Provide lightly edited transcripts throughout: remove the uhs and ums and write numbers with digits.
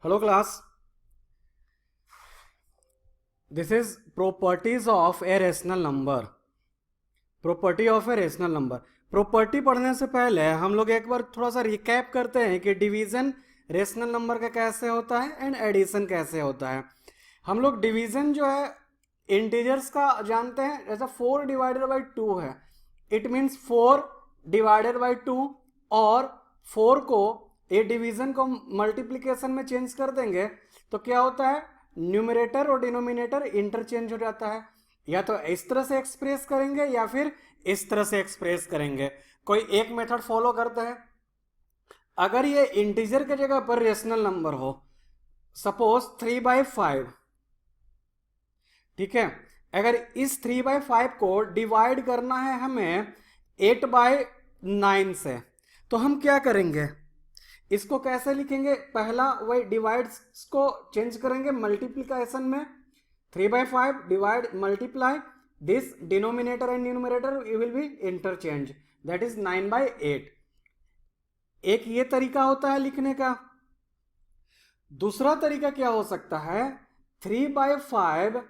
Hello class, this is properties of a rational number. Property of A rational number. Property पढ़ने से पहले हम लोग एक बार थोड़ा सा रिकैप करते हैं कि डिवीजन रेशनल नंबर का कैसे होता है एंड एडिशन कैसे होता है. हम लोग डिवीजन जो है इंटीजर्स का जानते हैं, जैसा 4 डिवाइडेड बाई 2 है, इट मीन्स 4 डिवाइडेड बाई 2, और 4 को ये डिवीजन को मल्टीप्लिकेशन में चेंज कर देंगे तो क्या होता है, न्यूमरेटर और डिनोमिनेटर इंटरचेंज हो जाता है. या तो इस तरह से एक्सप्रेस करेंगे या फिर इस तरह से एक्सप्रेस करेंगे. कोई एक मेथड फॉलो करते हैं. अगर ये इंटीजर के जगह पर रेशनल नंबर हो, सपोज 3/5, ठीक है, अगर इस 3/5 को डिवाइड करना है हमें 8/9 से, तो हम क्या करेंगे, इसको कैसे लिखेंगे, पहला वही डिवाइड को चेंज करेंगे मल्टीप्लिकेशन में. 3/5 divide multiply this denominator and numerator will be interchange, that is 9/8. एक ये तरीका होता है लिखने का. दूसरा तरीका क्या हो सकता है, 3/5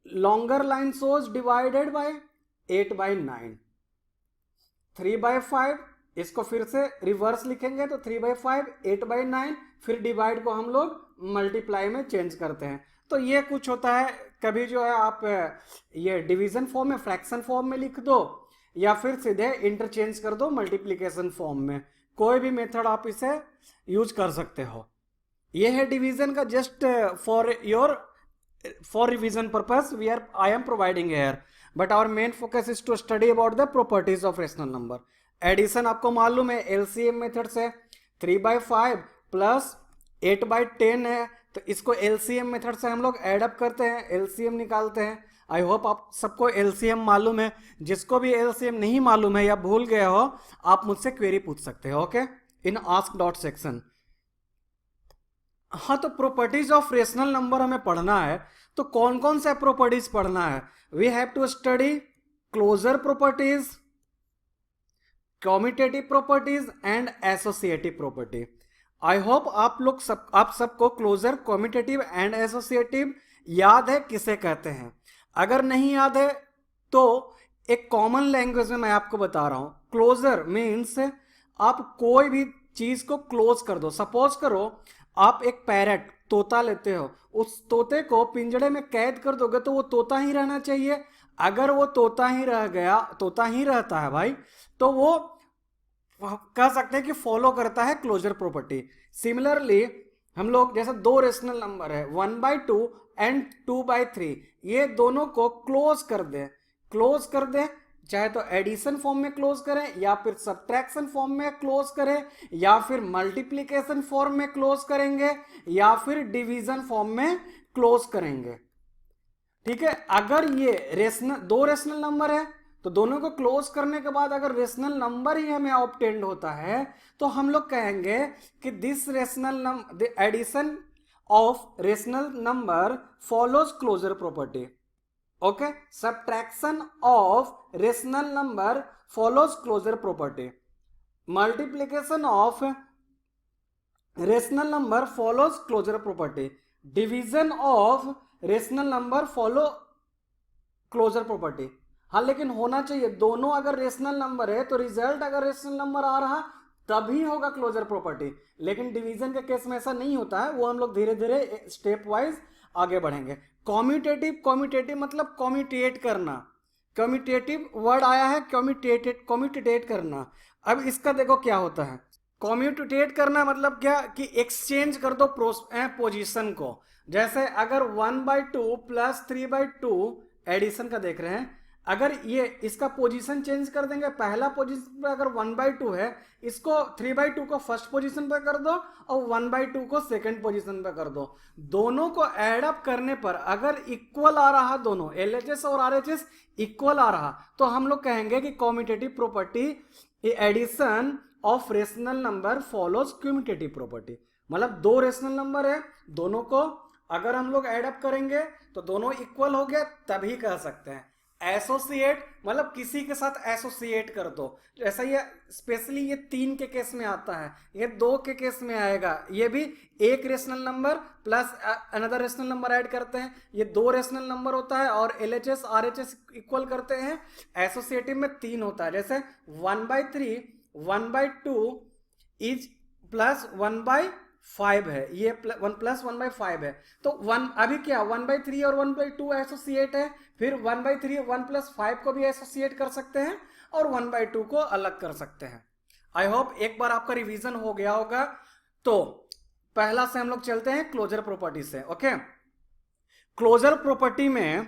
longer line shows divided by 8/9. 3/5 इसको फिर से रिवर्स लिखेंगे तो 3/5 8/9, फिर डिवाइड को हम लोग मल्टीप्लाई में चेंज करते हैं. तो ये कुछ होता है. कभी जो है आप ये डिवीजन फॉर्म में फ्रैक्शन फॉर्म में लिख दो या फिर सीधे इंटरचेंज कर दो मल्टीप्लिकेशन फॉर्म में. कोई भी मेथड आप इसे यूज कर सकते हो. ये है डिवीजन का, just for revision purpose I am providing here, but our main focus is to study about the properties of rational number. Addition आपको मालूम है एलसीएम मेथड से, 3/5 प्लस 8/10 है, तो इसको एलसीएम मेथड से हम लोग ऐड अप करते हैं, एलसीएम निकालते हैं. आई होप आप सबको एलसीएम मालूम है. जिसको भी एलसीएम नहीं मालूम है या भूल गए हो, आप मुझसे क्वेरी पूछ सकते हो, ओके, इन आस्क डॉट सेक्शन. हाँ, तो प्रॉपर्टीज ऑफ रेशनल नंबर हमें पढ़ना है. तो कौन कौन सा प्रॉपर्टीज पढ़ना है, we have to study closure properties, commutative properties and associative property. I hope आप सबको क्लोजर, कम्यूटेटिव एंड एसोसिएटिव याद है किसे कहते हैं. अगर नहीं याद है तो एक कॉमन लैंग्वेज में मैं आपको बता रहा हूं. क्लोजर मीन्स आप कोई भी चीज को क्लोज कर दो. सपोज करो आप एक पैरट, तोता लेते हो, उस तोते को पिंजड़े में कैद कर दोगे तो वो तोता ही रहना चाहिए. अगर वो तोता ही रह गया, तोता ही रहता है भाई, तो वो कह सकते हैं कि फॉलो करता है क्लोजर प्रॉपर्टी. सिमिलरली हम लोग जैसे दो रेशनल नंबर है 1/2 एंड 2/3, ये दोनों को क्लोज कर दे, चाहे तो एडिशन फॉर्म में क्लोज करें या फिर सब्ट्रैक्शन फॉर्म में क्लोज करें या फिर मल्टीप्लिकेशन फॉर्म में क्लोज करेंगे या फिर डिवीजन फॉर्म में क्लोज करेंगे. ठीक है, अगर ये दो रेशनल नंबर है तो दोनों को क्लोज करने के बाद अगर रेशनल नंबर ही हमें ऑब्टेन्ड होता है तो हम लोग कहेंगे कि this rational the addition of rational number follows closure property. Okay, subtraction of rational number follows closure property. Multiplication of rational number follows closure property. Division of rational number follow closure property. हाँ, लेकिन होना चाहिए दोनों. अगर rational number है तो result अगर rational number आ रहा तभी होगा क्लोजर प्रॉपर्टी. लेकिन डिवीजन के केस में ऐसा नहीं होता है, वो हम लोग धीरे धीरे स्टेप वाइज आगे बढ़ेंगे. कम्यूटेटिव मतलब कम्यूटेट करना. कम्यूटेटिव वर्ड आया है, कम्यूटेट करना. अब इसका देखो क्या होता है. कम्यूटेट करना मतलब क्या, कि एक्सचेंज कर दो पोजीशन को. जैसे अगर 1/2 प्लस 3/2 एडिशन का देख रहे हैं, अगर ये इसका पोजीशन चेंज कर देंगे, पहला पोजीशन पे अगर 1/2 है, इसको 3/2 को फर्स्ट पोजीशन पे कर दो और 1/2 को सेकंड पोजीशन पे कर दो. दोनों को ऐड अप करने पर अगर इक्वल आ रहा, दोनों LHS और RHS इक्वल आ रहा, तो हम लोग कहेंगे कि commutative property addition of rational number follows commutative property. मतलब दो रेशनल नंबर है, दोनों को अगर हम लोग ऐड अप करेंगे तो दोनों इक्वल हो गया तभी कह सकते हैं. एसोसिएट मतलब किसी के साथ एसोसिएट कर दो, जैसा ये स्पेशली ये 3 के केस में आता है, ये 2 के केस में आएगा, ये भी एक rational number plus another rational number add करते हैं, ये 2 रेशनल नंबर होता है और LHS RHS इक्वल करते हैं। एसोसिएटिव में 3 होता है, जैसे 1/3 1/2 इज प्लस 1/5 है, ये 1 प्लस 1/5 है, तो 1 अभी क्या 1/3 और 1/2 एसोसिएट है, फिर 1/3 1 प्लस 5 को भी एसोसिएट कर सकते हैं और 1/2 को अलग कर सकते हैं। आई होप एक बार आपका रिवीजन हो गया होगा। तो पहला से हम लोग चलते हैं क्लोजर प्रॉपर्टी से। ओके, क्लोजर प्रॉपर्टी में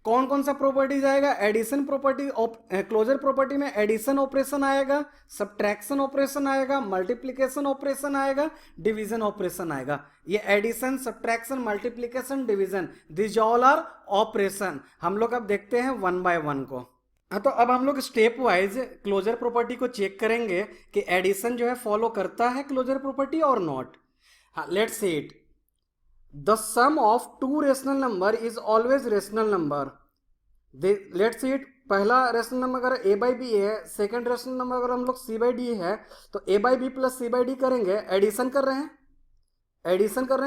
कौन कौन सा प्रॉपर्टीज आएगा? एडिशन प्रॉपर्टी, क्लोजर प्रॉपर्टी में एडिशन ऑपरेशन आएगा, सब्ट्रैक्शन ऑपरेशन आएगा, मल्टीप्लिकेशन ऑपरेशन आएगा, डिवीजन ऑपरेशन आएगा। ये addition, subtraction, multiplication, division, this all are operation. हम लोग अब देखते हैं 1 by 1 को। हाँ, तो अब हम लोग स्टेप वाइज क्लोजर प्रॉपर्टी को चेक करेंगे कि एडिशन जो है फॉलो करता है क्लोजर प्रॉपर्टी और नॉट। हाँ, let's see it. The sum of two rational number is always rational number. Let's see it. पहला रेशनल नंबर अगर a by b है, सेकंड रेशनल नंबर अगर हम लोग c by d है, तो a by b plus c by d करेंगे, addition कर रहे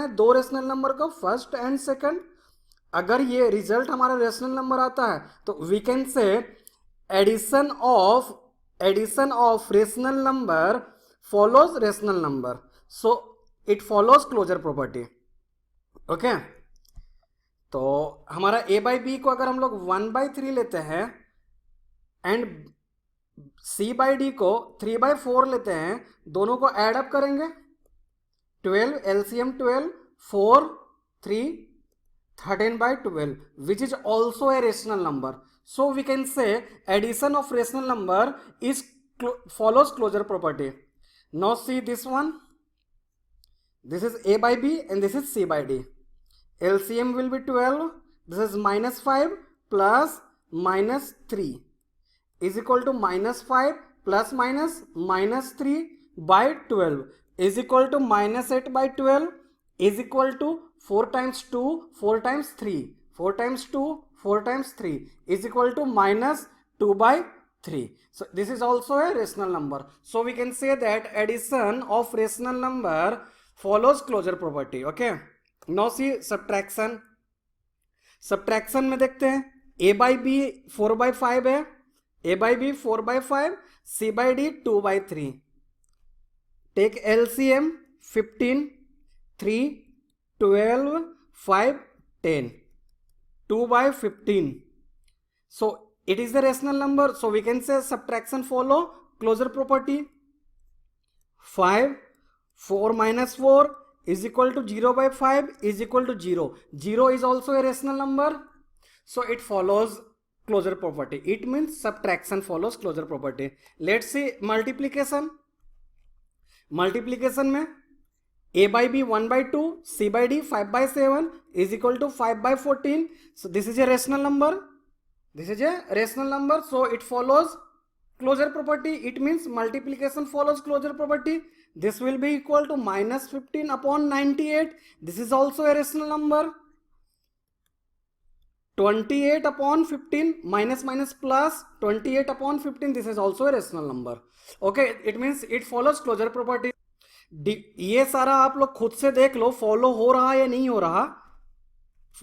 हैं 2 रेशनल नंबर को, फर्स्ट एंड सेकंड। अगर ये रिजल्ट हमारा रेशनल नंबर आता है तो we can say addition of rational number follows rational number, so it follows closure property. Okay, तो हमारा a by b को अगर हम लोग 1/3 लेते हैं एंड c by d को 3/4 लेते हैं, दोनों को ऐड अप करेंगे, 12 LCM 12 4 3 13/12 which is also a rational number. So we can say addition of rational number is follows closure property. Now see this one. This is a by b and this is c by d. LCM will be 12. This is -5 plus -3 is equal to -5 plus -3 by 12 is equal to -8/12 is equal to 4 times 2 4 times 3 4 times 2 4 times 3 is equal to -2/3. So this is also a rational number. So we can say that addition of rational number follows closure property. Okay. Now see subtraction. Subtraction में देखते हैं a by b 4/5 है, a by b 4/5, c by d 2/3. Take LCM 15 3 12 5 10 2/15. So it is the rational number, so we can say subtraction follow closure property. 5 4 minus 4 is equal to 0/5 is equal to 0. 0 is also a rational number, so it follows closure property. It means subtraction follows closure property. Let's see multiplication. Multiplication में a by b 1/2, c by d 5/7 is equal to 5/14. So this is a rational number. This is a rational number, so it follows closure property. It means multiplication follows closure property. This will be equal to -15 upon 98. This is also a rational number. 28 upon 15 minus plus 28 upon 15. This is also a rational number. Okay, it means it follows closure property. ये सारा आप लोग खुद से देख लो follow हो रहा है या नहीं हो रहा।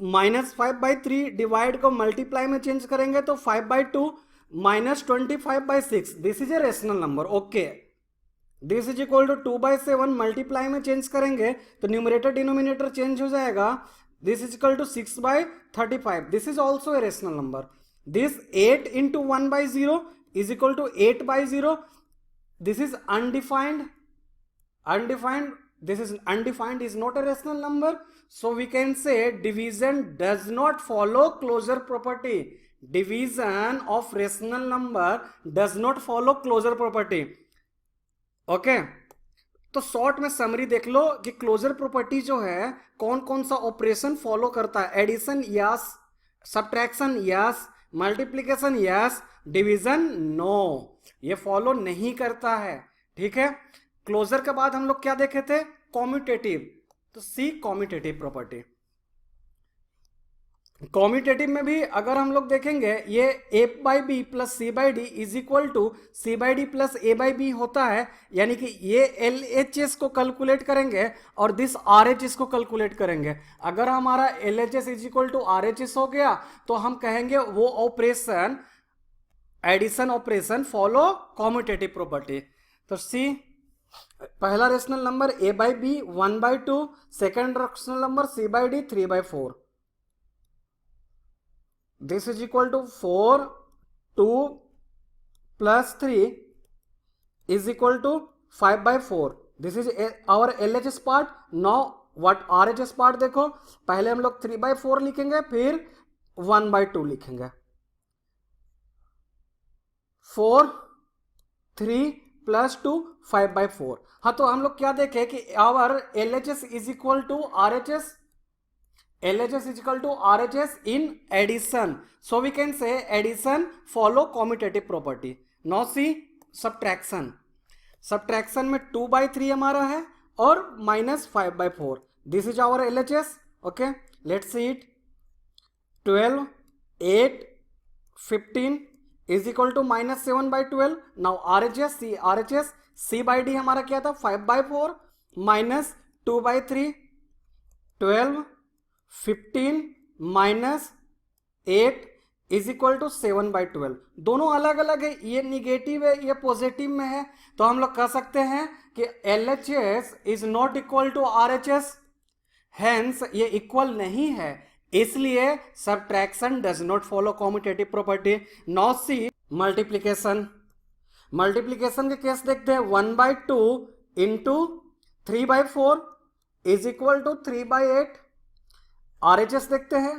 -5/3 डिवाइड को मल्टीप्लाई में चेंज करेंगे तो 5/2 -25/6. This is a rational number. Okay, this is equal to 2/7 multiply में चेंज करेंगे तो न्यूमरेटर डिनोमिनेटर चेंज हो जाएगा. This is equal to 6/35. This is also a rational number. This 8 into 1/0 is equal to 8/0. This is undefined. This is undefined is not a rational number. So we can say division does not follow closure property. Division of rational number does not follow closure property. Okay, तो short में summary देख लो कि closure property जो है कौन कौन सा operation follow करता है. Addition yes, subtraction yes, multiplication yes, division no, ये फॉलो नहीं करता है. ठीक है, क्लोजर के बाद हम लोग क्या देखे थे? कॉम्यूटेटिव. तो सी कॉम्यूटेटिव प्रॉपर्टी. कॉम्यूटेटिव में भी अगर हम लोग देखेंगे ये a by B plus C by D is equal to C by D plus A by B होता है, यानी कि ये एल एच एस को कैलकुलेट करेंगे और दिस आर एच एस को कैलकुलेट करेंगे। अगर हमारा L H S is equal to R H S हो गया तो हम कहेंगे वो operation addition operation follow commutative property. तो सी पहला rational number a by B 1/2, second rational number c by D 3/4, this is equal to 4 2 plus 3 is equal to 5/4। this is our LHS part। now what RHS part देखो, पहले हम लोग 3/4 लिखेंगे फिर 1/2 लिखेंगे। 4 3 plus 2 5/4। हाँ तो हम लोग क्या देखें कि our LHS is equal to RHS, LHS is equal to RHS in addition, so we can say addition follow commutative property। now see subtraction, subtraction में 2/3 हमारा है और -5/4, this is our LHS। okay, let's see it। 12 8 15 is equal to -7/12। now RHS see RHS C by D हमारा क्या था 5/4 minus 2/3, 12 15 minus 8 is equal to 7/12। दोनों अलग अलग है, ये निगेटिव है ये पॉजिटिव में है, तो हम लोग कह सकते हैं कि LHS is not equal to RHS, hence ये इक्वल नहीं है, इसलिए subtraction does not follow commutative property. Now see multiplication, multiplication के केस देखते हैं 1/2 into 3/4 is equal to 3/8। RHS देखते हैं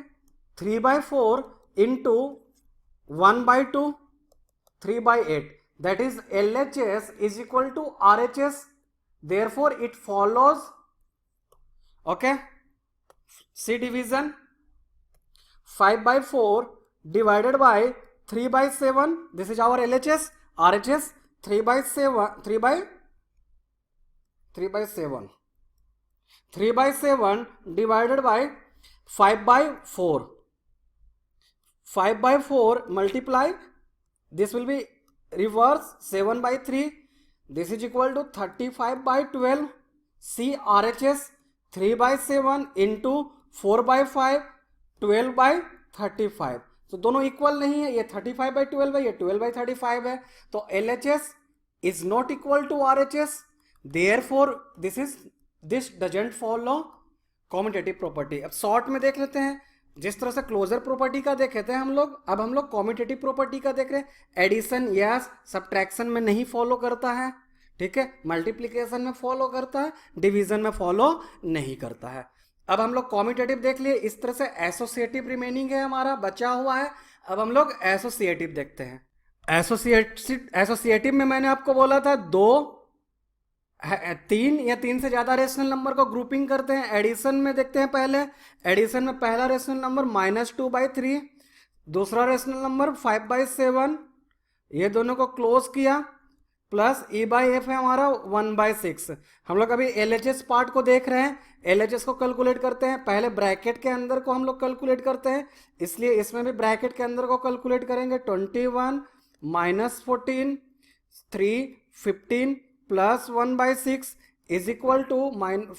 3/4 into 1/2 3/8, that is LHS is equal to RHS, therefore it follows। okay, C division 5/4 divided by 3/7, this is our LHS, RHS 3/7 divided by 5/4, 5/4 multiply, this will be reverse 7/3, this is equal to 35/12। C RHS 3/7 into 4/5 12/35, तो दोनों equal नहीं है, ये 35/12 है, ये 12/35 है, तो LHS is not equal to RHS, therefore this doesn't follow commutative property. अब शॉर्ट में देख लेते हैं, जिस तरह से क्लोजर प्रॉपर्टी का देखे थे हम लोग, अब हम लोग कॉम्यूटेटिव प्रॉपर्टी का देख रहे हैं। एडिशन यस, सब्ट्रैक्शन में नहीं फॉलो करता है, ठीक है, मल्टीप्लीकेशन में फॉलो करता है, डिवीजन में फॉलो नहीं करता है। अब हम लोग कॉम्यूटेटिव देख लिए, इस तरह से एसोसिएटिव रिमेनिंग है हमारा बचा हुआ है। अब हम लोग एसोसिएटिव देखते हैं। एसोसिएटिव में मैंने आपको बोला था 3 या 3 से ज्यादा रेशनल नंबर को ग्रुपिंग करते हैं। एडिशन में देखते हैं, पहले एडिशन में पहला रेशनल नंबर -2/3, दूसरा रेशनल नंबर 5/7, ये दोनों को क्लोज किया, प्लस E/F है हमारा 1/6। हम लोग अभी LHS पार्ट को देख रहे हैं, LHS को कैलकुलेट करते हैं, पहले ब्रैकेट के अंदर को हम लोग कैलकुलेट करते हैं, इसलिए इसमें भी ब्रैकेट के अंदर को कैलकुलेट करेंगे। 21 -14 3 15 plus 1/6 is equal to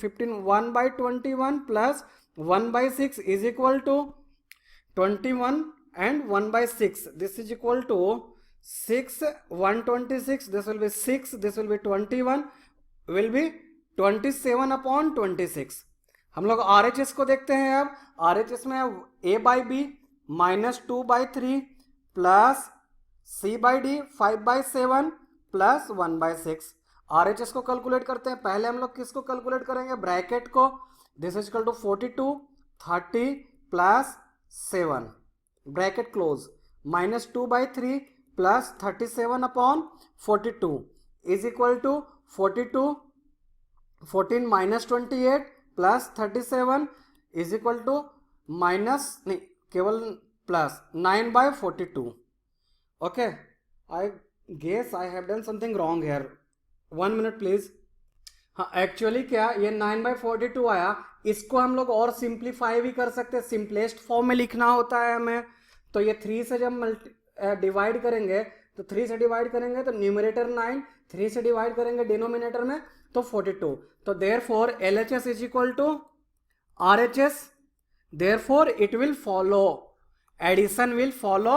15 1/21 plus 1/6 is equal to 21 and 1/6, this is equal to 6 126, this will be 6, this will be 21, will be 27/26। हम लोग RHS को देखते हैं। अब RHS में A/B -2/3 plus C/D 5/7 plus 1/6। RHS को कैलकुलेट करते हैं, पहले हम लोग किसको कैलकुलेट करेंगे, ब्रैकेट को, this is equal to 42 30 plus 7 bracket close, -2/3 plus 37/42 is equal to 42 14 -28 plus 37 is equal to minus नहीं केवल plus 9/42। Okay, I guess I have done something wrong here, 1 minute please. हाँ एक्चुअली क्या ये 9/42 आया, इसको हम लोग और सिंप्लीफाई भी कर सकते हैं, सिंपलेस्ट फॉर्म में लिखना होता है हमें। तो ये 3 से जब डिवाइड करेंगे तो 3 से डिवाइड करेंगे तो न्यूमरेटर 9, 3 से डिवाइड करेंगे डिनोमिनेटर में तो 42। तो therefore LHS is equal to RHS, therefore it will follow, addition will follow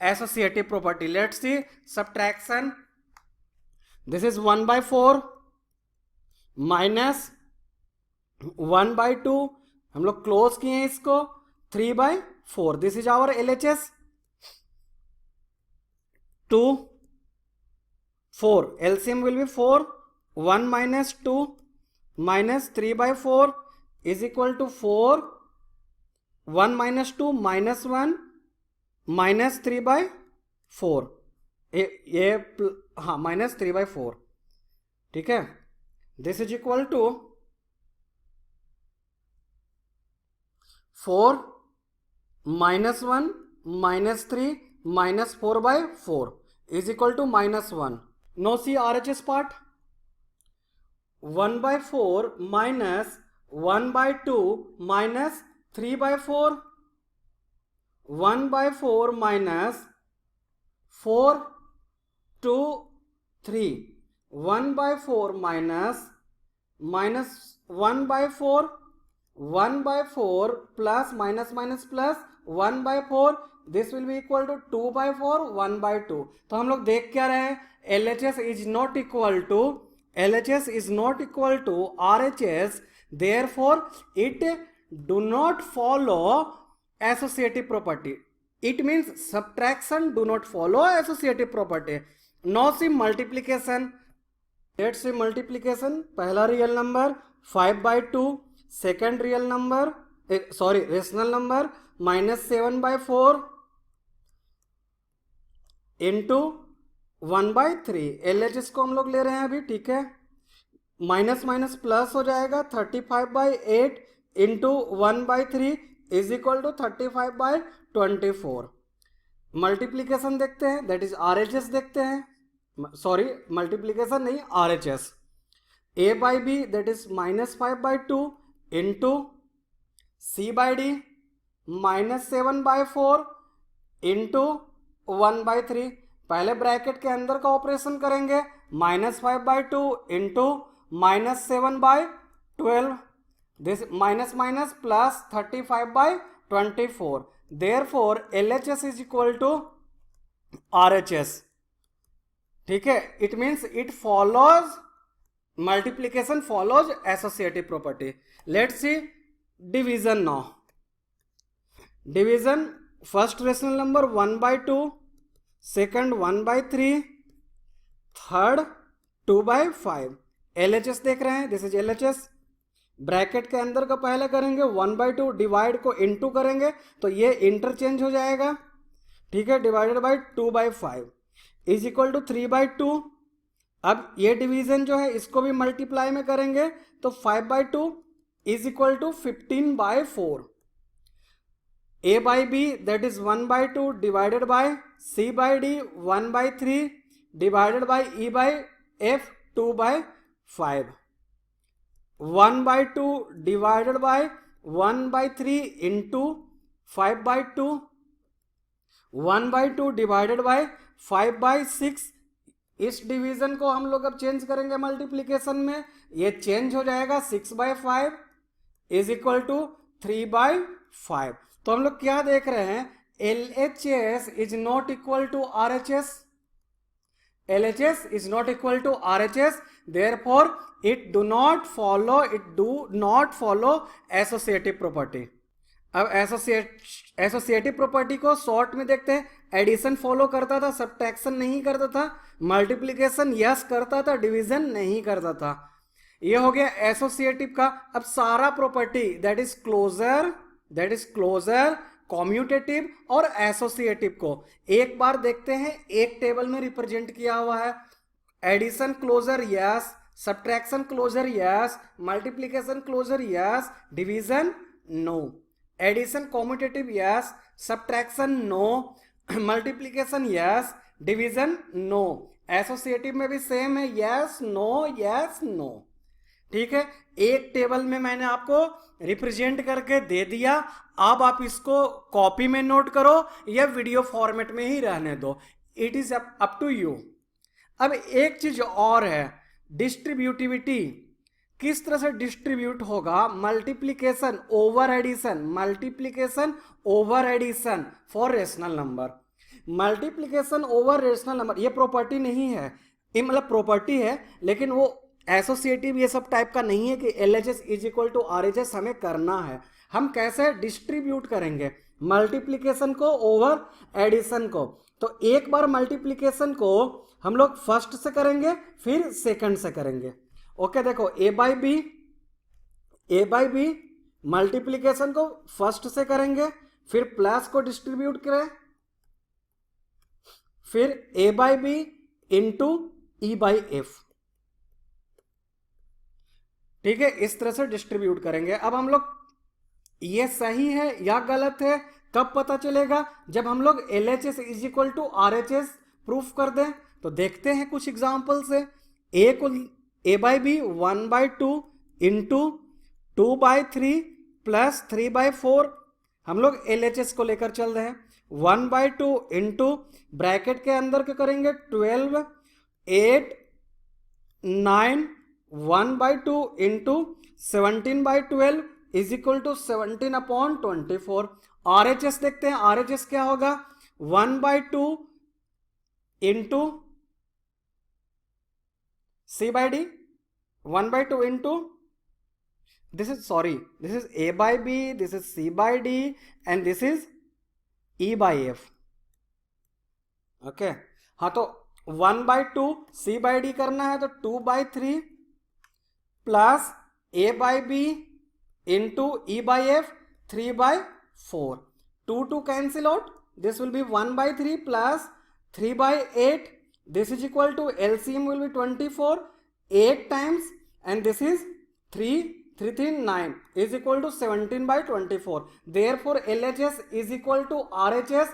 associative property. Let's see subtraction, this is 1/4 minus 1/2, हम लोग क्लोज किए हैं इसको, 3/4, this is our LHS। 2 4, LCM will be 4, 1 minus 2 minus 3/4 is equal to 4, 1 minus 2 minus 1 minus 3/4, ये हाँ minus 3/4, ठीक है। This is equal to 4 minus 1 minus 3 minus 4/4 is equal to -1. Now see RHS part, 1/4 minus 1/2 minus 3/4, 1/4 minus 4 2 3, 1/4 minus 1/4, 1/4 plus minus minus plus 1/4, this will be equal to 2/4, 1/2। तो हम लोग देख क्या रहे हैं, LHS is not equal to RHS, therefore it do not follow associative property. It means subtraction do not follow associative property. No see multiplication, let's see multiplication, पहला real number 5/2, second real number rational number -7/4 into 1/3, LHS को हम लोग ले रहे हैं अभी, ठीक है। माइनस माइनस प्लस हो जाएगा, 35/8 into 1/3 is equal to 35/24। Multiplication देखते हैं, दैट इज RHS देखते हैं, सॉरी मल्टीप्लीकेशन नहीं RHS। A/B that is -5/2 into C/D -7/4 into 1/3। पहले ब्रैकेट के अंदर का ऑपरेशन करेंगे, -5/2 into -7/12, this minus minus plus 35/24, therefore LHS is equal to RHS, ठीक है। It means it follows multiplication follows associative property. Let's see division now. Division, first rational number 1/2, second 1/3, third 2/5। LHS देख रहे हैं, this is LHS। Bracket के अंदर का पहले करेंगे 1/2, डिवाइड को इनटू करेंगे तो ये इंटरचेंज हो जाएगा, ठीक है, divided by 2/5 is equal to 3/2। अब ये डिवीजन जो है इसको भी मल्टीप्लाई में करेंगे तो 5/2 is equal to 15/4। A/B that is 1/2 divided by C/D 1/3 divided by E/F 2/5, 1/2 divided by 1/3 into 5/2, 1/2 divided by 5/6। इस डिवीजन को हम लोग अब चेंज करेंगे मल्टीप्लीकेशन में, ये चेंज हो जाएगा 6/5 इज इक्वल टू 3/5। तो हम लोग क्या देख रहे हैं, LHS is not equal to RHS, LHS is not equal to RHS, therefore it do not follow associative property. अब एसोसिएटिव प्रॉपर्टी को शॉर्ट में देखते हैं। एडिशन फॉलो करता था, सब्ट्रैक्शन नहीं करता था, मल्टीप्लीकेशन यस करता था, डिवीजन नहीं करता था। ये हो गया एसोसिएटिव का। अब सारा property that is closure, commutative और एसोसिएटिव को एक बार देखते हैं, एक टेबल में रिप्रेजेंट किया हुआ है। Addition closure yes, subtraction closure yes, multiplication closure yes, division no. Addition commutative yes, subtraction no, multiplication yes, division no. Associative में भी सेम है, यस नो, ठीक है। एक टेबल में मैंने आपको रिप्रेजेंट करके दे दिया। अब आप इसको कॉपी में नोट करो या वीडियो फॉर्मेट में ही रहने दो, it is up to you. अब एक चीज और है, डिस्ट्रीब्यूटिविटी किस तरह से डिस्ट्रीब्यूट होगा, multiplication over addition, multiplication over addition for rational number. Multiplication over rational number ये प्रॉपर्टी नहीं है, ये मतलब प्रॉपर्टी है लेकिन वो एसोसिएटिव ये सब टाइप का नहीं है कि LHS is equal to RHS हमें करना है। हम कैसे डिस्ट्रीब्यूट करेंगे मल्टीप्लीकेशन को ओवर एडिशन को, तो एक बार मल्टीप्लीकेशन को हम लोग फर्स्ट से करेंगे फिर सेकंड से करेंगे। ओके देखो ए बाई बी मल्टीप्लीकेशन को फर्स्ट से करेंगे, फिर प्लस को डिस्ट्रीब्यूट करें, फिर A by B into E by F. ठीक है, इस तरह से डिस्ट्रीब्यूट करेंगे। अब हम लोग ये सही है या गलत है कब पता चलेगा, जब हम लोग LHS is equal to RHS proof कर दें। तो देखते हैं कुछ एग्जांपल से। A by B 1/2 into 2/3 plus 3/4, हम लोग LHS को लेकर चल रहे हैं। 1/2 इंटू ब्रैकेट के अंदर क्या करेंगे 12 8 9 1/2 into 17/12 is equal to 17/24। RHS देखते हैं, RHS क्या होगा 1/2 into C/D 1/2 into this is A/B, this is C/D and this is E/F। Okay हाँ, तो 1/2 C/D करना है तो 2/3 plus A/B into E/F 3/4, 2 cancel out, this will B 1/3 plus 3/8, this is equal to LCM will be 24, 8 times and this is 3 9 is equal to 17/24, therefore LHS is equal to RHS।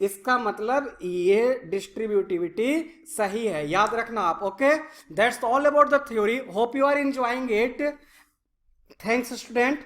इसका मतलब ये distributivity सही है, याद रखना आप। Okay, that's all about the theory, hope you are enjoying it. Thanks student.